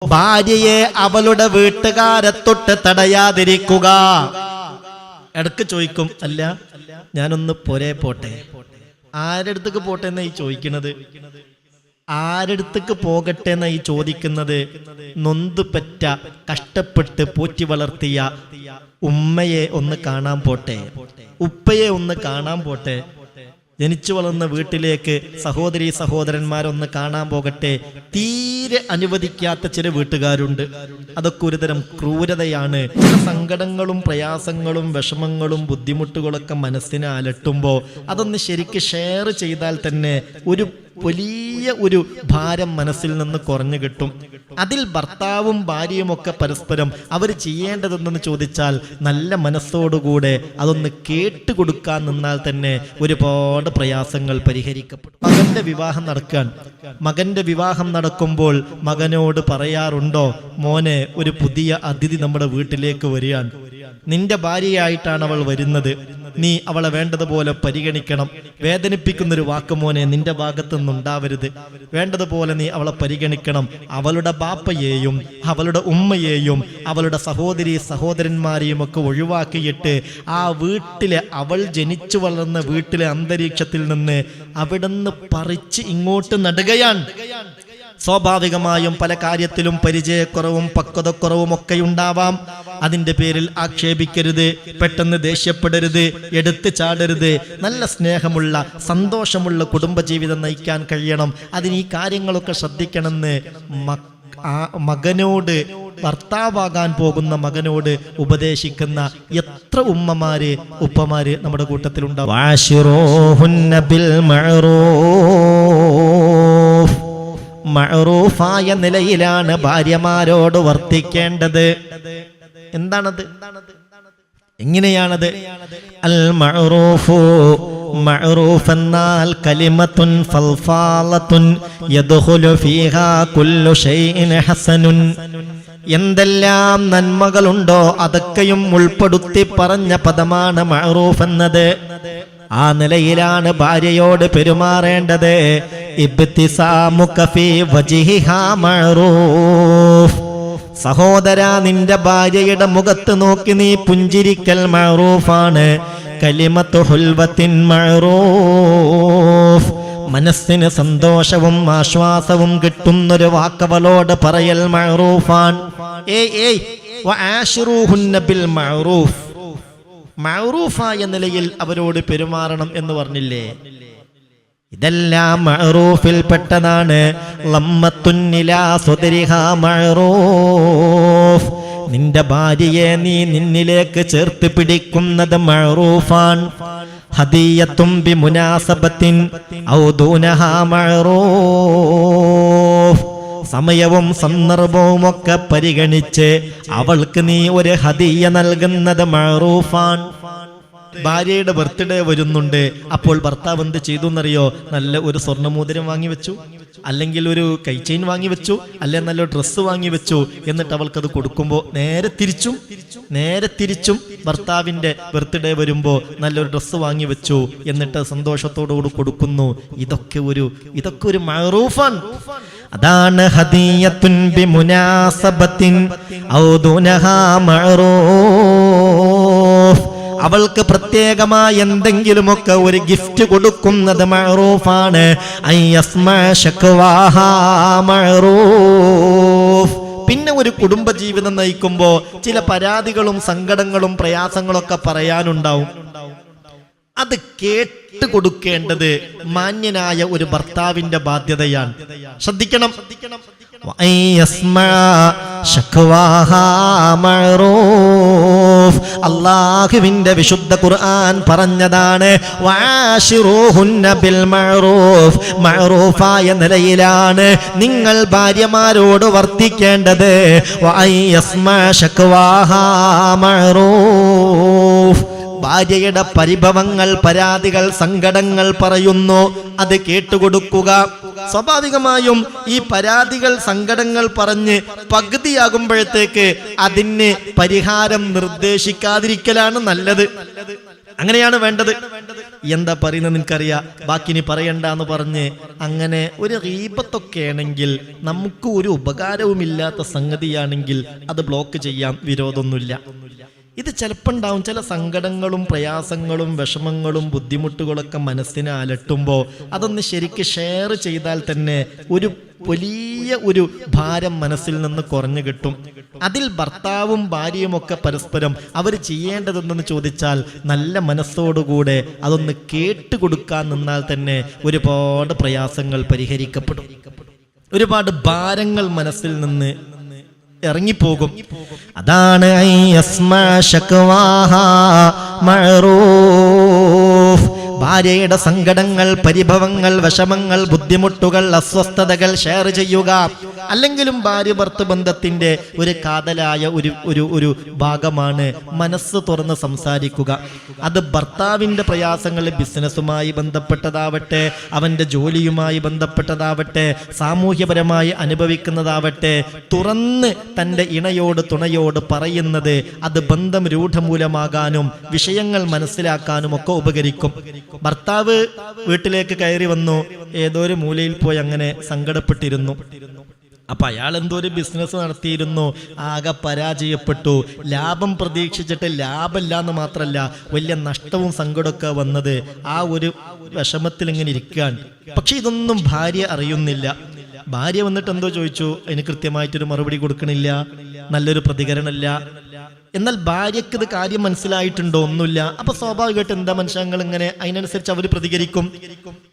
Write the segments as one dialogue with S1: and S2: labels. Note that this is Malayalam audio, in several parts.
S1: ഭാര്യയെ അവളുടെ വീട്ടുകാരെ തൊട്ട് തടയാതിരിക്കുക. ഇടക്ക് ചോദിക്കും, അല്ല ഞാനൊന്ന് പോരെ പോട്ടെ. ആരടുത്തേക്ക് പോട്ടെ എന്നാ ഈ ചോദിക്കുന്നത്? ആരടുത്തേക്ക് പോകട്ടെ എന്നാ ഈ ചോദിക്കുന്നത്? നൊന്ത് പറ്റ കഷ്ടപ്പെട്ട് പോറ്റി വളർത്തിയ ഉമ്മയെ ഒന്ന് കാണാൻ പോട്ടെ, ഉപ്പയെ ഒന്ന് കാണാൻ പോട്ടെ, ജനിച്ചു വളർന്ന വീട്ടിലേക്ക് സഹോദരി സഹോദരന്മാരൊന്ന് കാണാൻ പോകട്ടെ. തീരെ അനുവദിക്കാത്ത ചില വീട്ടുകാരുണ്ട്. അതൊക്കെ ഒരുതരം ക്രൂരതയാണ്. ചില സങ്കടങ്ങളും പ്രയാസങ്ങളും വിഷമങ്ങളും ബുദ്ധിമുട്ടുകളൊക്കെ മനസ്സിനെ അലട്ടുമ്പോൾ അതൊന്ന് ശരിക്ക് ഷെയർ ചെയ്താൽ തന്നെ ഒരു വലിയ ഒരു ഭാരം മനസ്സിൽ നിന്ന് കുറഞ്ഞു കിട്ടും. അതിൽ ഭർത്താവും ഭാര്യയും ഒക്കെ പരസ്പരം അവർ ചെയ്യേണ്ടതെന്ന് ചോദിച്ചാൽ നല്ല മനസ്സോടുകൂടെ അതൊന്ന് കേട്ടുകൊടുക്കാൻ നിന്നാൽ തന്നെ ഒരുപാട് പ്രയാസങ്ങൾ പരിഹരിക്കപ്പെടും. മകന്റെ വിവാഹം നടക്കാൻ, മകന്റെ വിവാഹം നടക്കുമ്പോൾ മകനോട് പറയാറുണ്ടോ, മോനെ ഒരു പുതിയ അതിഥി നമ്മുടെ വീട്ടിലേക്ക് വരികയാണ്, നിന്റെ ഭാര്യയായിട്ടാണ് അവൾ വരുന്നത്, നീ അവളെ വേണ്ടതുപോലെ പരിഗണിക്കണം. വേദനിപ്പിക്കുന്നൊരു വാക്ക് മോനെ നിന്റെ ഭാഗത്തു നിന്നുണ്ടാവരുത്, വേണ്ടതുപോലെ നീ അവളെ പരിഗണിക്കണം. അവളുടെ ബാപ്പയെയും അവളുടെ ഉമ്മയെയും അവളുടെ സഹോദരി സഹോദരന്മാരെയും ഒക്കെ ഒഴിവാക്കിയിട്ട് ആ വീട്ടിലെ, അവൾ ജനിച്ചു വളർന്ന വീട്ടിലെ അന്തരീക്ഷത്തിൽ നിന്ന് അവിടുന്ന് പറിച്ച് ഇങ്ങോട്ട് നടുകയാണ്. സ്വാഭാവികമായും പല കാര്യത്തിലും പരിചയക്കുറവും പക്വതക്കുറവും ഒക്കെ ഉണ്ടാവാം. അതിൻ്റെ പേരിൽ ആക്ഷേപിക്കരുത്, പെട്ടെന്ന് ദേഷ്യപ്പെടരുത്, എടുത്തു ചാടരുത്. നല്ല സ്നേഹമുള്ള സന്തോഷമുള്ള കുടുംബജീവിതം നയിക്കാൻ കഴിയണം. അതിന് ഈ കാര്യങ്ങളൊക്കെ ശ്രദ്ധിക്കണമെന്ന് മകനോട്, ഭർത്താവാകാൻ പോകുന്ന മകനോട് ഉപദേശിക്കുന്ന എത്ര ഉമ്മമാര് ഉപ്പമാര് നമ്മുടെ കൂട്ടത്തിലുണ്ടാവും. മഅറൂഫായ നിലയിലാണ് ഭാര്യമാരോട് വർത്തിക്കേണ്ടത്. എന്താണത്? എങ്ങനെയാണത്? അൽ മഅറൂഫു, മഅറൂഫ് എന്നാൽ കലിമത്തുൻ ഫൽഫാലത്തുൻ യദ്ഖുലു ഫീഹാ കുല്ലു ഷൈഇൻ ഹസനുൻ. എന്തെല്ലാം നന്മകളുണ്ടോ അതൊക്കെയും ഉൾപ്പെടുത്തി പറഞ്ഞ പദമാണ് മഅറൂഫ് എന്നത്. ആ നിലയിലാണ് ഭാര്യയോട് പെരുമാറേണ്ടത്. ഇബ്തിസാമുക ഫീ വജ്ഹിഹാ മഅറൂഫ്. സഹോദരാ, നിന്റെ ഭാര്യയുടെ മുഖത്ത് നോക്കി നീ പുഞ്ചിരിക്കൽ മഅറൂഫാണ്. കലിമത്തു ഹുൽവത്തിൻ മഅറൂഫ്. മനസ്സിന് സന്തോഷവും ആശ്വാസവും കിട്ടുന്നൊരു വാക്കവളോട് പറയൽ മഅറൂഫാൻ. വആശിറൂഹുന്ന ബിൽ മഅറൂഫ്. മഅറൂഫായ നിലയിൽ അവരോട് പെരുമാറണം എന്ന് പറഞ്ഞില്ലേ? ഇതെല്ലാം മഅറൂഫിൽ പെട്ടതാണ്. ലമ്മത്തുൻ ഇലാ സുദരിഹാ മഅറൂഫ്. നിന്റെ ഭാര്യയെ നീ നിന്നിലേക്ക് ചേർത്ത് പിടിക്കുന്നത് മഅറൂഫാൻ. ഹദിയത്തും ബിമുനാസബത്തിൻ ഔ ദൂനഹാ മഅറൂഫ്. സമയവും സന്ദർഭവും ഒക്കെ പരിഗണിച്ച് അവൾക്ക് നീ ഒരു ഹദിയ നൽകുന്നത് മഅറൂഫാൻ. ഭാര്യയുടെ ബർത്ത്ഡേ വരുന്നുണ്ട്. അപ്പോൾ ഭർത്താവ് എന്ത് ചെയ്തു എന്നറിയോ? നല്ല ഒരു സ്വർണ്ണമോതിരം വാങ്ങി വെച്ചു, അല്ലെങ്കിൽ ഒരു കൈചെയിൻ വാങ്ങി വെച്ചു, അല്ലെങ്കിൽ നല്ലൊരു ഡ്രസ്സ് വാങ്ങി വെച്ചു. എന്നിട്ട് അവൾക്കത് കൊടുക്കുമ്പോൾ നേരെ തിരിച്ചും ഭർത്താവിന്റെ ബർത്ത്ഡേ വരുമ്പോൾ നല്ലൊരു ഡ്രസ്സ് വാങ്ങി വെച്ചു, എന്നിട്ട് സന്തോഷത്തോടുകൂടി കൊടുക്കുന്നു. ഇതൊക്കെ ഒരു മഅറൂഫാണ്. അതാണ് ഹദിയത്തുൻ ബിമുനാസബത്തിൻ ഔ ദൂനഹാ മഅറൂഫ്. അവൾക്ക് പ്രത്യേകമായി എന്തെങ്കിലുമൊക്കെ ഒരു ഗിഫ്റ്റ് കൊടുക്കുന്നത് മഅറൂഫാണ്. അയ്യസ്മഅ ശക്വാഹാ മഅറൂഫ്. പിന്നെ ഒരു കുടുംബജീവിതം നയിക്കുമ്പോൾ ചില പരാതികളും സങ്കടങ്ങളും പ്രയാസങ്ങളൊക്കെ പറയാനുണ്ടാവും. അത് കേട്ട് കൊടുക്കേണ്ടത് മാന്യനായ ഒരു ഭർത്താവിന്റെ ബാധ്യതയാണ്. ശ്രദ്ധിക്കണം. അല്ലാഹുവിന്റെ വിശുദ്ധ ഖുർആൻ പറഞ്ഞതാണ്, വആശിറൂഹുന്ന ബിൽ മഅറൂഫ്. മഅറൂഫായ നിലയിലാണ് നിങ്ങൾ ഭാര്യമാരോട് വർത്തിക്കേണ്ടത്. വഅയസ്മഅ ശക്വാഹാ മഅറൂഫ്. ഭാര്യയുടെ പരിഭവങ്ങൾ, പരാതികൾ, സങ്കടങ്ങൾ പറയുന്നു, അത് കേട്ടുകൊടുക്കുക. സ്വാഭാവികമായും ഈ പരാതികൾ, സങ്കടങ്ങൾ പറഞ്ഞ് പകുതിയാകുമ്പോഴത്തേക്ക് അതിന് പരിഹാരം നിർദ്ദേശിക്കാതിരിക്കലാണ് നല്ലത്. അങ്ങനെയാണ് വേണ്ടത്. എന്താ പറയുന്നത് നിനക്കറിയാം, ബാക്കി നീ പറയണ്ട എന്ന് പറഞ്ഞ് അങ്ങനെ ഒരു ഗീബത്തൊക്കെ ആണെങ്കിൽ, നമുക്ക് ഒരു ഉപകാരവുമില്ലാത്ത സംഗതിയാണെങ്കിൽ അത് ബ്ലോക്ക് ചെയ്യാം, വിരോധമൊന്നുമില്ല. ഇത് ചിലപ്പോൾ ഉണ്ടാവും ചില സങ്കടങ്ങളും പ്രയാസങ്ങളും വിഷമങ്ങളും ബുദ്ധിമുട്ടുകളൊക്കെ മനസ്സിനെ അലട്ടുമ്പോൾ അതൊന്ന് ശരിക്ക് ഷെയർ ചെയ്താൽ തന്നെ ഒരു വലിയ ഒരു ഭാരം മനസ്സിൽ നിന്ന് കുറഞ്ഞു കിട്ടും. അതിൽ ഭർത്താവും ഭാര്യയും ഒക്കെ പരസ്പരം അവർ ചെയ്യേണ്ടതെന്ന് ചോദിച്ചാൽ നല്ല മനസ്സോടുകൂടെ അതൊന്ന് കേട്ടുകൊടുക്കാൻ നിന്നാൽ തന്നെ ഒരുപാട് പ്രയാസങ്ങൾ പരിഹരിക്കപ്പെടും, ഒരുപാട് ഭാരങ്ങൾ മനസ്സിൽ നിന്ന് ഇറങ്ങിപ്പോകും. അതാണ് ഭാര്യയുടെ സങ്കടങ്ങൾ, പരിഭവങ്ങൾ, വിഷമങ്ങൾ, ബുദ്ധിമുട്ടുകൾ, അസ്വസ്ഥതകൾ ഷെയർ ചെയ്യുക. അല്ലെങ്കിലും ഭാര്യ ഭർത്തൃ ബന്ധത്തിന്റെ ഒരു കാതലായ ഒരു ഭാഗമാണ് മനസ്സ് തുറന്ന് സംസാരിക്കുക. അത് ഭർത്താവിന്റെ പ്രയാസങ്ങൾ ബിസിനസ്സുമായി ബന്ധപ്പെട്ടതാവട്ടെ, അവന്റെ ജോലിയുമായി ബന്ധപ്പെട്ടതാവട്ടെ, സാമൂഹ്യപരമായി അനുഭവിക്കുന്നതാവട്ടെ, തുറന്ന് തൻ്റെ ഇണയോട് തുണയോട് പറയുന്നത് അത് ബന്ധം രൂഢമൂലമാകാനും വിഷയങ്ങൾ മനസ്സിലാക്കാനും ഒക്കെ ഉപകരിക്കും. ഭർത്താവ് വീട്ടിലേക്ക് കയറി വന്നു, ഏതോ ഒരു മൂലയിൽ പോയി അങ്ങനെ സങ്കടപ്പെട്ടിരുന്നു. അപ്പൊ അയാൾ എന്തോ ഒരു ബിസിനസ് നടത്തിയിരുന്നു, ആകെ പരാജയപ്പെട്ടു. ലാഭം പ്രതീക്ഷിച്ചിട്ട് ലാഭമില്ല എന്ന് മാത്രമല്ല, വലിയ നഷ്ടവും സങ്കടമൊക്കെ വന്നത് ആ ഒരു വിഷമത്തിൽ ഇങ്ങനെ ഇരിക്കാൻ. പക്ഷെ ഇതൊന്നും ഭാര്യ അറിയുന്നില്ല. ഭാര്യ വന്നിട്ട് എന്തോ ചോദിച്ചു, അതിന് കൃത്യമായിട്ടൊരു മറുപടി കൊടുക്കണില്ല, നല്ലൊരു പ്രതികരണമില്ല. എന്നാൽ ഭാര്യയ്ക്ക് ഇത് കാര്യം മനസ്സിലായിട്ടുണ്ടോ? ഒന്നുമില്ല. അപ്പൊ സ്വാഭാവികമായിട്ട് എന്താ മനുഷ്യങ്ങൾ ഇങ്ങനെ അതിനനുസരിച്ച് അവർ പ്രതികരിക്കും.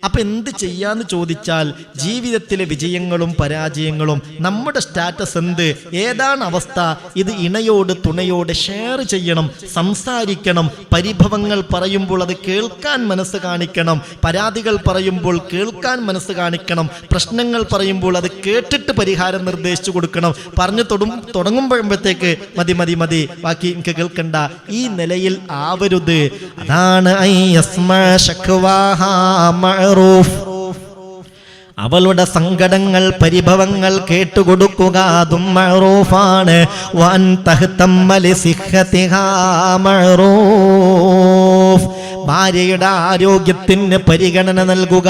S1: അപ്പൊ എന്ത് ചെയ്യാന്ന് ചോദിച്ചാൽ, ജീവിതത്തിലെ വിജയങ്ങളും പരാജയങ്ങളും നമ്മുടെ സ്റ്റാറ്റസ് എന്ത്, ഏതാണ് അവസ്ഥ, ഇത് ഇണയോട് തുണയോട് ഷെയർ ചെയ്യണം, സംസാരിക്കണം. പരിഭവങ്ങൾ പറയുമ്പോൾ അത് കേൾക്കാൻ മനസ്സ് കാണിക്കണം, പരാതികൾ പറയുമ്പോൾ കേൾക്കാൻ മനസ്സ് കാണിക്കണം, പ്രശ്നങ്ങൾ പറയുമ്പോൾ അത് കേട്ടിട്ട് പരിഹാരം നിർദ്ദേശിച്ചു കൊടുക്കണം. പറഞ്ഞു തുടങ്ങുമ്പോഴത്തേക്ക് മതി മതി മതി, ബാക്കി എനിക്ക് കേൾക്കണ്ട, ഈ നിലയിൽ ആവരുത്. അതാണ് അവളുടെ സങ്കടങ്ങൾ പരിഭവങ്ങൾ കേട്ടുകൊടുക്കുക, അതും മഅറൂഫാണ്. ഭാര്യയുടെ ആരോഗ്യത്തിന് പരിഗണന നൽകുക.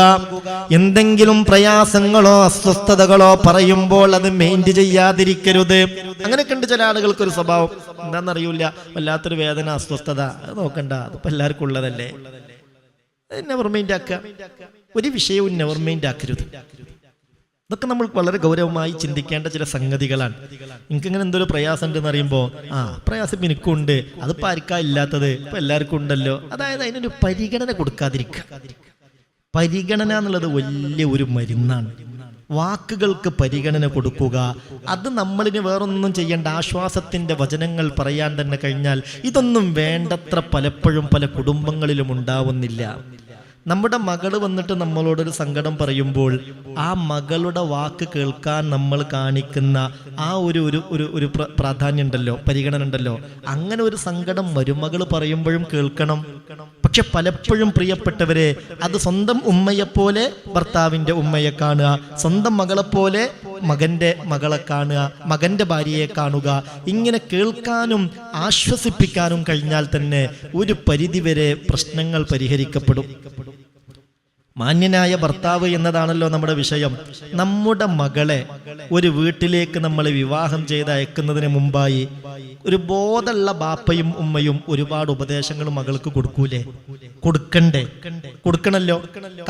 S1: എന്തെങ്കിലും പ്രയാസങ്ങളോ അസ്വസ്ഥതകളോ പറയുമ്പോൾ അത് മെയിൻറ്റ് ചെയ്യാതിരിക്കരുത്. അങ്ങനെ കണ്ട് ചില ആളുകൾക്കൊരു സ്വഭാവം എന്താണെന്നറിയില്ല, വല്ലാത്തൊരു വേദന, അസ്വസ്ഥത, അത് നോക്കണ്ട, അതിപ്പോൾ എല്ലാവർക്കും ഉള്ളതല്ലേ, നെവർ മൈൻഡ് ആക്കുക. ഒരു വിഷയവും നെവർ മൈൻഡ് ആക്കരുത്. ഇതൊക്കെ നമ്മൾ വളരെ ഗൗരവമായി ചിന്തിക്കേണ്ട ചില സംഗതികളാണ്. എനിക്കിങ്ങനെ എന്തൊരു പ്രയാസം ഉണ്ടെന്ന് അറിയുമ്പോൾ, പ്രയാസം ഇപ്പം എനിക്കുണ്ട്, അതിപ്പോൾ ആർക്കാ ഇല്ലാത്തത്, ഇപ്പം എല്ലാവർക്കും ഉണ്ടല്ലോ. അതായത് അതിനൊരു പരിഗണന കൊടുക്കാതിരിക്കുക. പരിഗണന എന്നുള്ളത് വലിയ ഒരു മരുന്നാണ്. വാക്കുകൾക്ക് പരിഗണന കൊടുക്കുക, അത് നമ്മളിന് വേറൊന്നും ചെയ്യേണ്ട, ആശ്വാസത്തിൻ്റെ വചനങ്ങൾ പറയാൻ തന്നെ കഴിഞ്ഞാൽ ഇതൊന്നും വേണ്ടത്ര പലപ്പോഴും പല കുടുംബങ്ങളിലും ഉണ്ടാവുന്നില്ല. നമ്മുടെ മകള് വന്നിട്ട് നമ്മളോടൊരു സങ്കടം പറയുമ്പോൾ ആ മകളുടെ വാക്ക് കേൾക്കാൻ നമ്മൾ കാണിക്കുന്ന ആ ഒരു പ്രാധാന്യം ഉണ്ടല്ലോ, പരിഗണന ഉണ്ടല്ലോ. അങ്ങനെ ഒരു സങ്കടം മരുമകള് പറയുമ്പോഴും കേൾക്കണം. പക്ഷെ പലപ്പോഴും പ്രിയപ്പെട്ടവരെ, അത് സ്വന്തം ഉമ്മയെപ്പോലെ ഭർത്താവിൻ്റെ ഉമ്മയെ കാണുക, സ്വന്തം മകളെപ്പോലെ മകൻ്റെ മകളെ കാണുക, മകൻ്റെ ഭാര്യയെ കാണുക. ഇങ്ങനെ കേൾക്കാനും ആശ്വസിപ്പിക്കാനും കഴിഞ്ഞാൽ തന്നെ ഒരു പരിധിവരെ പ്രശ്നങ്ങൾ പരിഹരിക്കപ്പെടും. മാന്യനായ ഭർത്താവ് എന്നതാണല്ലോ നമ്മുടെ വിഷയം. നമ്മുടെ മകളെ ഒരു വീട്ടിലേക്ക് നമ്മൾ വിവാഹം ചെയ്ത് അയക്കുന്നതിന് മുമ്പായി ഒരു ബോധമുള്ള ബാപ്പയും ഉമ്മയും ഒരുപാട് ഉപദേശങ്ങൾ മകൾക്ക് കൊടുക്കൂലേ? കൊടുക്കണല്ലോ.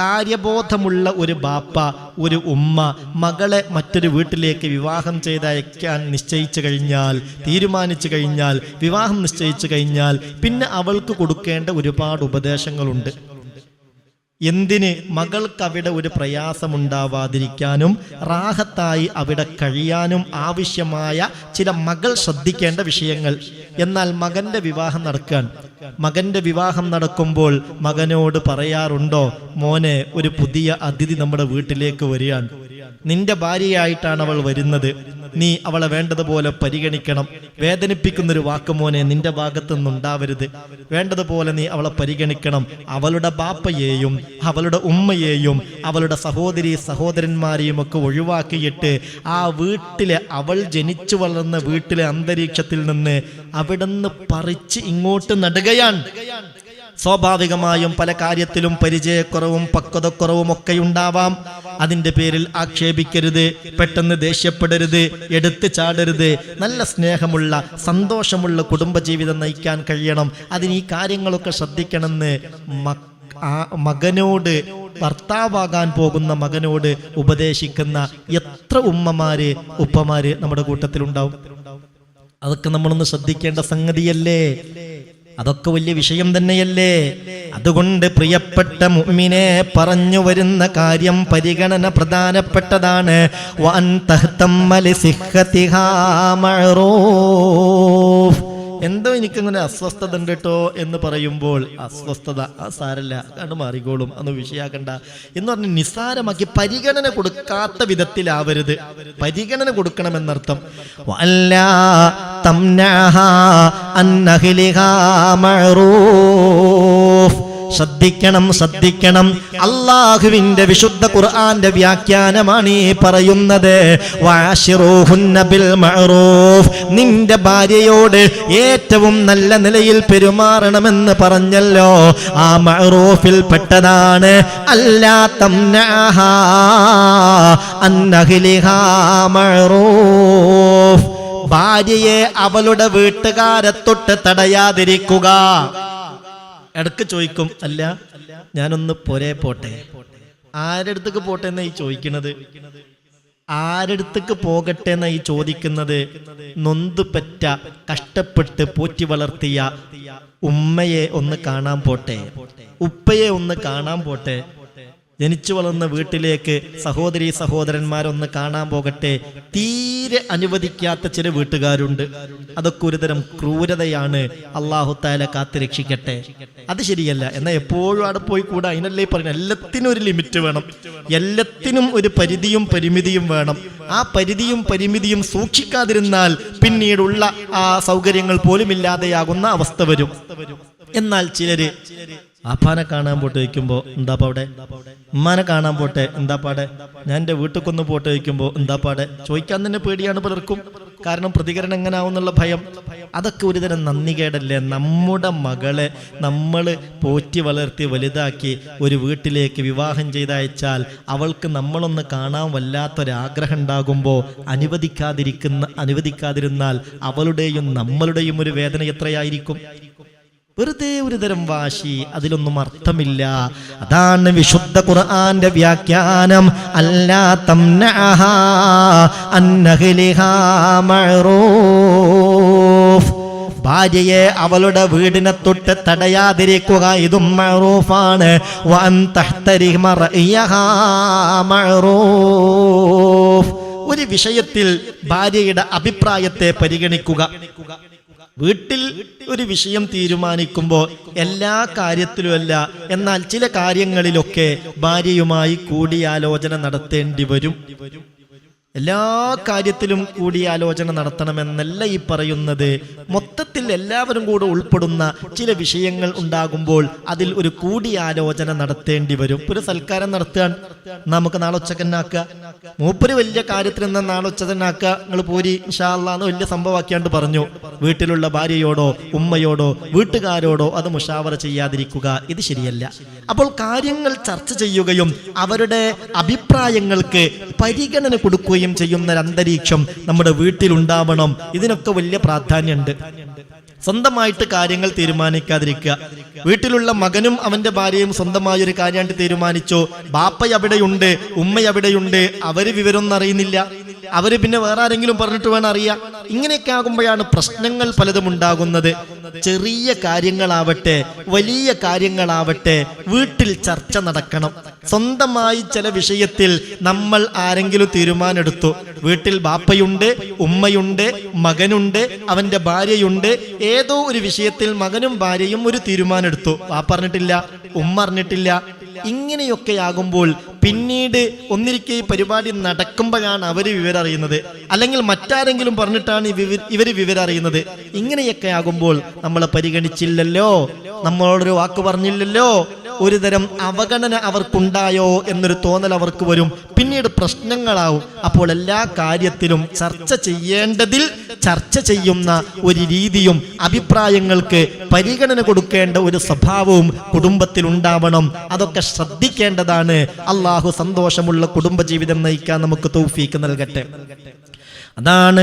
S1: കാര്യബോധമുള്ള ഒരു ബാപ്പ, ഒരു ഉമ്മ മകളെ മറ്റൊരു വീട്ടിലേക്ക് വിവാഹം ചെയ്ത് അയക്കാൻ നിശ്ചയിച്ചു കഴിഞ്ഞാൽ, തീരുമാനിച്ചു കഴിഞ്ഞാൽ, വിവാഹം നിശ്ചയിച്ചു കഴിഞ്ഞാൽ പിന്നെ അവൾക്ക് കൊടുക്കേണ്ട ഒരുപാട് ഉപദേശങ്ങളുണ്ട്. എന്തിന്? മകൾക്ക് അവിടെ ഒരു പ്രയാസമുണ്ടാവാതിരിക്കാനും റാഹത്തായി അവിടെ കഴിയാനും ആവശ്യമായ ചില മകൾ ശ്രദ്ധിക്കേണ്ട വിഷയങ്ങൾ. എന്നാൽ മകന്റെ വിവാഹം നടക്കാൻ, മകന്റെ വിവാഹം നടക്കുമ്പോൾ മകനോട് പറയാറുണ്ടോ, മോനെ ഒരു പുതിയ അതിഥി നമ്മുടെ വീട്ടിലേക്ക് വരികയാണ്, നിന്റെ ഭാര്യയായിട്ടാണ് അവൾ വരുന്നത്, നീ അവളെ വേണ്ടതുപോലെ പരിഗണിക്കണം. വേദനിപ്പിക്കുന്നൊരു വാക്ക് മോനെ നിന്റെ ഭാഗത്തു നിന്നുണ്ടാവരുത്, വേണ്ടതുപോലെ നീ അവളെ പരിഗണിക്കണം. അവളുടെ ബാപ്പയെയും അവളുടെ ഉമ്മയെയും അവളുടെ സഹോദരി സഹോദരന്മാരെയും ഒക്കെ ഒഴിവാക്കിയിട്ട് ആ വീട്ടിലെ, അവൾ ജനിച്ചു വളർന്ന വീട്ടിലെ അന്തരീക്ഷത്തിൽ നിന്ന് അവിടുന്ന് പറിച്ച് ഇങ്ങോട്ട് നടുകയാണ്. സ്വാഭാവികമായും പല കാര്യത്തിലും പരിചയക്കുറവും പക്വതക്കുറവും ഒക്കെ ഉണ്ടാവാം. അതിൻ്റെ പേരിൽ ആക്ഷേപിക്കരുത്, പെട്ടെന്ന് ദേഷ്യപ്പെടരുത്, എടുത്തു ചാടരുത്. നല്ല സ്നേഹമുള്ള സന്തോഷമുള്ള കുടുംബജീവിതം നയിക്കാൻ കഴിയണം. അതിന് ഈ കാര്യങ്ങളൊക്കെ ശ്രദ്ധിക്കണമെന്ന് മകനോട്, ഭർത്താവാകാൻ പോകുന്ന മകനോട് ഉപദേശിക്കുന്ന എത്ര ഉമ്മമാര് ഉപ്പമാര് നമ്മുടെ കൂട്ടത്തിലുണ്ടാവും. അതൊക്കെ നമ്മളൊന്ന് ശ്രദ്ധിക്കേണ്ട സംഗതിയല്ലേ? അതൊക്കെ വലിയ വിഷയം തന്നെയല്ലേ? അതുകൊണ്ട് പ്രിയപ്പെട്ട മുഅ്മിനെ, പറഞ്ഞു വരുന്ന കാര്യം പരിഗണന പ്രധാനപ്പെട്ടതാണ്. വഅൻ തഹ്തമ്മ ലിസിഹ്ഹതിഹാ മഅറൂഫ്. എന്തോ എനിക്കിങ്ങനെ അസ്വസ്ഥത ഉണ്ട് കേട്ടോ എന്ന് പറയുമ്പോൾ, അസ്വസ്ഥത സാരല്ല, കണ്ടു മാറിക്കോളും, അന്ന് വിഷയാക്കണ്ട എന്ന് പറഞ്ഞ് നിസ്സാരമാക്കി പരിഗണന കൊടുക്കാത്ത വിധത്തിലാവരുത്. പരിഗണന കൊടുക്കണമെന്നർത്ഥം. വഅല്ലാ തംനഅഹാ അൻ നഹ്ലിഹാ മഅറൂഫ്. ശ്രദ്ധിക്കണം, ശ്രദ്ധിക്കണം. അല്ലാഹുവിന്റെ വിശുദ്ധ ഖുർആന്റെ വ്യാഖ്യാനമാണ് ഈ പറയുന്നത്. വഅശിറൂഹുന്ന ബിൽ മഅറൂഫ്. നിന്റെ ഭാര്യയോട് ഏറ്റവും നല്ല നിലയിൽ പെരുമാറണമെന്ന് പറഞ്ഞല്ലോ. ആ മഅറൂഫിൽ പെട്ടതാണ് അല്ലാ തംനഅഹാ അൻ നഹ്ലിഹാ മഅറൂഫ്. ഭാര്യയെ അവളുടെ വീട്ടുകാരെ തൊട്ട് തടയാതിരിക്കുക. ഇടക്ക് ചോദിക്കും, അല്ല ഞാനൊന്ന് പോട്ടെ. ആരടുത്തേക്ക് പോട്ടെ എന്നാ ഈ ചോദിക്കുന്നത്? ആരടുത്തേക്ക് പോകട്ടെ എന്നാ ഈ ചോദിക്കുന്നത്? നൊന്തുപെറ്റ കഷ്ടപ്പെട്ട് പോറ്റി വളർത്തിയ ഉമ്മയെ ഒന്ന് കാണാൻ പോട്ടെ, ഉപ്പയെ ഒന്ന് കാണാൻ പോട്ടെ, ജനിച്ചു വളർന്ന വീട്ടിലേക്ക് സഹോദരീ സഹോദരന്മാരൊന്ന് കാണാൻ പോകട്ടെ. തീരെ അനുവദിക്കാത്ത ചില വീട്ടുകാരുണ്ട്. അതൊക്കെ ഒരുതരം ക്രൂരതയാണ്. അല്ലാഹു തആല കാത്തുരക്ഷിക്കട്ടെ. അത് ശരിയല്ല. എന്നാൽ എപ്പോഴും അവിടെ പോയി കൂടാ. അതിനല്ലേ പറയുന്നത്, എല്ലാത്തിനും ഒരു ലിമിറ്റ് വേണം, എല്ലാത്തിനും ഒരു പരിധിയും പരിമിതിയും വേണം. ആ പരിധിയും പരിമിതിയും സൂക്ഷിക്കാതിരുന്നാൽ പിന്നീടുള്ള ആ സൗകര്യങ്ങൾ പോലും ഇല്ലാതെയാകുന്ന അവസ്ഥ വരും. എന്നാൽ ചിലര് ആപ്പാനെ കാണാൻ പോട്ട് വയ്ക്കുമ്പോ എന്താപ്പാടെ, ഉമ്മാനെ കാണാൻ പോട്ടെ എന്താപ്പാടെ, ഞാൻ എൻ്റെ വീട്ടിൽ പോട്ട് വയ്ക്കുമ്പോ എന്താപ്പാടെ ചോദിക്കാൻ തന്നെ പേടിയാണ് പലർക്കും. കാരണം പ്രതികരണം എങ്ങനെ ആവുന്നുള്ള ഭയം. അതൊക്കെ ഒരുതരം നന്ദികേടല്ലേ? നമ്മുടെ മകളെ നമ്മൾ പോറ്റി വളർത്തി വലുതാക്കി ഒരു വീട്ടിലേക്ക് വിവാഹം ചെയ്തയച്ചാൽ അവൾക്ക് നമ്മളൊന്ന് കാണാൻ വല്ലാത്തൊരാഗ്രഹം ഉണ്ടാകുമ്പോൾ അനുവദിക്കാതിരുന്നാൽ അവളുടെയും നമ്മളുടെയും ഒരു വേദന എത്രയായിരിക്കും? വെറുതെ ഒരു തരം വാശി, അതിലൊന്നും അർത്ഥമില്ല. അതാണ് വിശുദ്ധ ഖുർആന്റെ വ്യാഖ്യാനം. അല്ലാ തംനഅഹാ അൻ നഹ്ലിഹാ മഅറൂഫ്. ഭാര്യയെ അവളുടെ വീടിനെ തൊട്ട് തടയാതിരിക്കുക, ഇതും മഅറൂഫാണ്. വഅൻ തഹ്തരിമ റഅയഹാ മഅറൂഫ്. ഒരു വിഷയത്തിൽ ഭാര്യയുടെ അഭിപ്രായത്തെ പരിഗണിക്കുക. വീട്ടിൽ ഒരു വിഷയം തീരുമാനിക്കുമ്പോൾ എല്ലാ കാര്യത്തിലുമല്ല, എന്നാൽ ചില കാര്യങ്ങളിലൊക്കെ ഭാര്യയുമായി കൂടിയാലോചന നടത്തേണ്ടി വരും. എല്ലാ കാര്യത്തിലും കൂടിയാലോചന നടത്തണമെന്നല്ല ഈ പറയുന്നത്. മൊത്തത്തിൽ എല്ലാവരും കൂടെ ഉൾപ്പെടുന്ന ചില വിഷയങ്ങൾ ഉണ്ടാകുമ്പോൾ അതിൽ ഒരു കൂടിയാലോചന നടത്തേണ്ടി വരും. ഒരു സൽക്കാരം നടത്തുക, നമുക്ക് നാളെ ഉച്ചക്കന്നാക്കുക. മൂപ്പര് വലിയ കാര്യത്തിൽ നിന്ന് നാളെ ഉച്ചക്കന്നാക്കുക, നിങ്ങൾ പോരി ഇൻഷാ അല്ലാഹ് എന്ന് വലിയ സംഭവമാക്കിയാണ്ട് പറഞ്ഞു. വീട്ടിലുള്ള ഭാര്യയോടോ ഉമ്മയോടോ വീട്ടുകാരോടോ അത് മുഷാവറ ചെയ്യാതിരിക്കുക, ഇത് ശരിയല്ല. അപ്പോൾ കാര്യങ്ങൾ ചർച്ച ചെയ്യുകയും അവരുടെ അഭിപ്രായങ്ങൾക്ക് പരിഗണന കൊടുക്കുകയും ചെയ്യുന്ന ഒരു അന്തരീക്ഷം നമ്മുടെ വീട്ടിലുണ്ടാവണം. ഇതിനൊക്കെ വലിയ പ്രാധാന്യമുണ്ട്. സ്വന്തമായിട്ട് കാര്യങ്ങൾ തീരുമാനിക്കാതിരിക്കുക. വീട്ടിലുള്ള മകനും അവന്റെ ഭാര്യയും സ്വന്തമായ ഒരു കാര്യമായിട്ട് തീരുമാനിച്ചു. ബാപ്പ അവിടെയുണ്ട്, ഉമ്മ അവിടെയുണ്ട്, അവര് വിവരമൊന്നും അറിയുന്നില്ല, അവര് പിന്നെ വേറെ ആരെങ്കിലും പറഞ്ഞിട്ട് വേണം അറിയാം. ഇങ്ങനെയൊക്കെ ആകുമ്പോഴാണ് പ്രശ്നങ്ങൾ പലതും ഉണ്ടാകുന്നത്. ചെറിയ കാര്യങ്ങളാവട്ടെ വലിയ കാര്യങ്ങളാവട്ടെ വീട്ടിൽ ചർച്ച നടക്കണം. സ്വന്തമായി ചില വിഷയത്തിൽ നമ്മൾ ആരെങ്കിലും തീരുമാനമെടുത്തു, വീട്ടിൽ ബാപ്പയുണ്ട്, ഉമ്മയുണ്ട്, മകനുണ്ട്, അവന്റെ ഭാര്യയുണ്ട്, ഏതോ ഒരു വിഷയത്തിൽ മകനും ഭാര്യയും ഒരു തീരുമാനമെടുത്തു, ബാപ്പ അറിഞ്ഞിട്ടില്ല, ഉമ്മ അറിഞ്ഞിട്ടില്ല. ഇങ്ങനെയൊക്കെ ആകുമ്പോൾ പിന്നീട് ഒന്നിരിക്കെ ഈ പരിപാടി നടക്കുമ്പോഴാണ് അവര് വിവരം അറിയുന്നത്, അല്ലെങ്കിൽ മറ്റാരെങ്കിലും പറഞ്ഞിട്ടാണ് ഇവര് വിവരം അറിയുന്നത്. ഇങ്ങനെയൊക്കെ ആകുമ്പോൾ നമ്മളെ പരിഗണിച്ചില്ലല്ലോ, നമ്മളോടൊരു വാക്ക് പറഞ്ഞില്ലല്ലോ ഒരുതരം അവഗണന അവർക്കുണ്ടായോ എന്നൊരു തോന്നൽ അവർക്ക് വരും. പിന്നീട് പ്രശ്നങ്ങളാവും. അപ്പോൾ എല്ലാ കാര്യത്തിലും ചർച്ച ചെയ്യേണ്ടതിൽ ചർച്ച ചെയ്യുന്ന ഒരു രീതിയും അഭിപ്രായങ്ങൾക്ക് പരിഗണന കൊടുക്കേണ്ട ഒരു സ്വഭാവവും കുടുംബത്തിൽ ഉണ്ടാവണം. അതൊക്കെ ശ്രദ്ധിക്കേണ്ടതാണ്. അള്ളാഹു സന്തോഷമുള്ള കുടുംബജീവിതം നയിക്കാൻ നമുക്ക് തൗഫീക്ക് നൽകട്ടെ. അതാണ്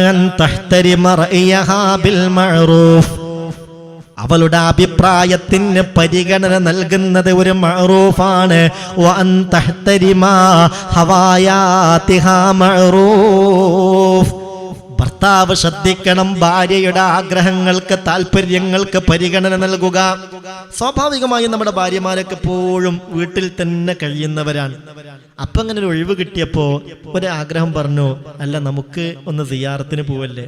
S1: അവളുടെ അഭിപ്രായത്തിന് പരിഗണന നൽകുന്നത് ഒരു മഅറൂഫാണ്. ഭർത്താവ് ശ്രദ്ധിക്കണം, ഭാര്യയുടെ ആഗ്രഹങ്ങൾക്ക് താല്പര്യങ്ങൾക്ക് പരിഗണന നൽകുക. സ്വാഭാവികമായും നമ്മുടെ ഭാര്യമാരൊക്കെ എപ്പോഴും വീട്ടിൽ തന്നെ കഴിയുന്നവരാണ്. അപ്പൊ അങ്ങനെ ഒരു ഒഴിവ് കിട്ടിയപ്പോ ഒരാഗ്രഹം പറഞ്ഞു, അല്ല നമുക്ക് ഒന്ന് സിയാറത്തിന് പോവല്ലേ,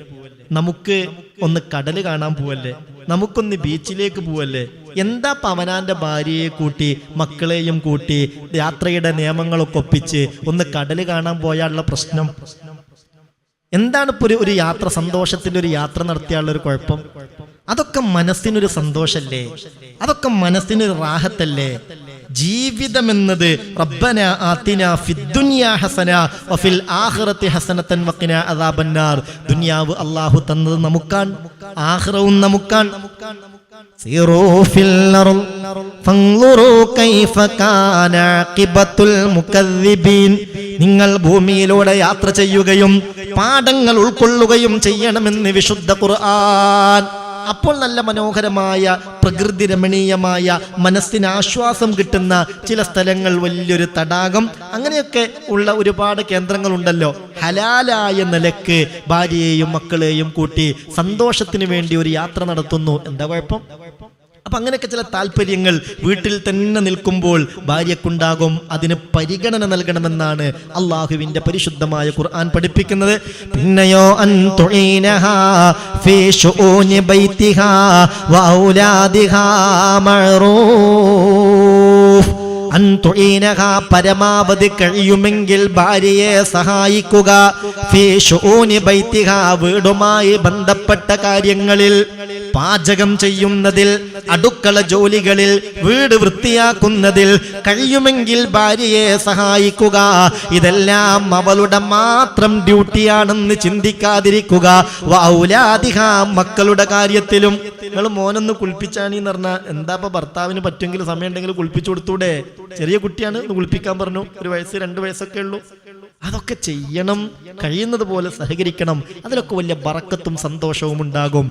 S1: നമുക്ക് ഒന്ന് കടല് കാണാൻ പോവല്ലേ, നമുക്കൊന്ന് ബീച്ചിലേക്ക് പോവല്ലേ. എന്താ പവനാന്റെ ഭാര്യയെ കൂട്ടി മക്കളെയും കൂട്ടി യാത്രയുടെ നിയമങ്ങളൊക്കെ ഒപ്പിച്ച് ഒന്ന് കടല് കാണാൻ പോയാലുള്ള പ്രശ്നം എന്താണ്? ഇപ്പൊ ഒരു യാത്ര, സന്തോഷത്തിന്റെ ഒരു യാത്ര നടത്തിയാലുള്ള ഒരു കുഴപ്പം? അതൊക്കെ മനസ്സിനൊരു സന്തോഷല്ലേ, അതൊക്കെ മനസ്സിനൊരു റാഹത്തല്ലേ. ജീവിതം എന്നത് റബ്ബന ആതിനാ ഫിദ്ദുനിയാ ഹസന വഫിൽ ആഖിറതി ഹസനതൻ വഖിനാ അദാബന്നാർ. ദുനിയാവ് അല്ലാഹു തന്നത് നമുക്കാണ്, ആഖിറവും നമുക്കാണ്. സീറൂ ഫിൽ അർള് ഫൻളുറൂ കൈഫ കാന ആഖിബത്തുൽ മുകദ്ദിബീൻ. നിങ്ങൾ ഭൂമിയിലൂടെ യാത്ര ചെയ്യുകയും പാഠങ്ങൾ ഉൾക്കൊള്ളുകയും ചെയ്യണമെന്ന് വിശുദ്ധ ഖുർആൻ. അപ്പോൾ നല്ല മനോഹരമായ പ്രകൃതി രമണീയമായ മനസ്സിന് ആശ്വാസം കിട്ടുന്ന ചില സ്ഥലങ്ങൾ, വലിയൊരു തടാകം, അങ്ങനെയൊക്കെ ഉള്ള ഒരുപാട് കേന്ദ്രങ്ങളുണ്ടല്ലോ. ഹലാലായ നിലക്ക് ഭാര്യയെയും മക്കളെയും കൂട്ടി സന്തോഷത്തിന് വേണ്ടി ഒരു യാത്ര നടത്തുന്നു, എന്താ കുഴപ്പം? അപ്പൊ അങ്ങനെയൊക്കെ ചില താല്പര്യങ്ങൾ വീട്ടിൽ തന്നെ നിൽക്കുമ്പോൾ ഭാര്യക്കുണ്ടാകും. അതിന് പരിഗണന നൽകണമെന്നാണ് അള്ളാഹുവിന്റെ പരിശുദ്ധമായ ഖുർആൻ പഠിപ്പിക്കുന്നത്. പിന്നെയോ അൻതുഈനഹാ ഫീ ശുഊനി ബൈതിഹാ വഔലാദിഹാ മഅറൂഫ്. അൻതുഈനഹാ പരമാവധി കഴിയുമെങ്കിൽ ഭാര്യയെ സഹായിക്കുക. ഫീ ശുഊനി ബൈതിഹാ വീടുമായി ബന്ധപ്പെട്ട കാര്യങ്ങളിൽ, പാചകം ചെയ്യുന്നതിൽ, അടുക്കള ജോലികളിൽ, വീട് വൃത്തിയാക്കുന്നതിൽ കഴിയുമെങ്കിൽ ഭാര്യയെ സഹായിക്കുക. ഇതെല്ലാം അവളുടെ മാത്രം ഡ്യൂട്ടിയാണെന്ന് ചിന്തിക്കാതിരിക്കുക. വഔലാദിഹ മക്കളുടെ കാര്യത്തിലും. നിങ്ങൾ മോനൊന്ന് കുളിപ്പിച്ചാണെന്ന് പറഞ്ഞാൽ എന്താ ഇപ്പൊ ഭർത്താവിന് പറ്റുമെങ്കിൽ സമയം ഉണ്ടെങ്കിൽ കുളിപ്പിച്ചു കൊടുത്തൂടെ? ചെറിയ കുട്ടിയാണ്, കുളിപ്പിക്കാൻ പറഞ്ഞു, 1 വയസ്സ് 2 വയസ്സൊക്കെ ഉള്ളൂ. അതൊക്കെ ചെയ്യണം, കഴിയുന്നത് പോലെ സഹകരിക്കണം. അതിലൊക്കെ വലിയ ബറക്കത്തും സന്തോഷവും ഉണ്ടാകും.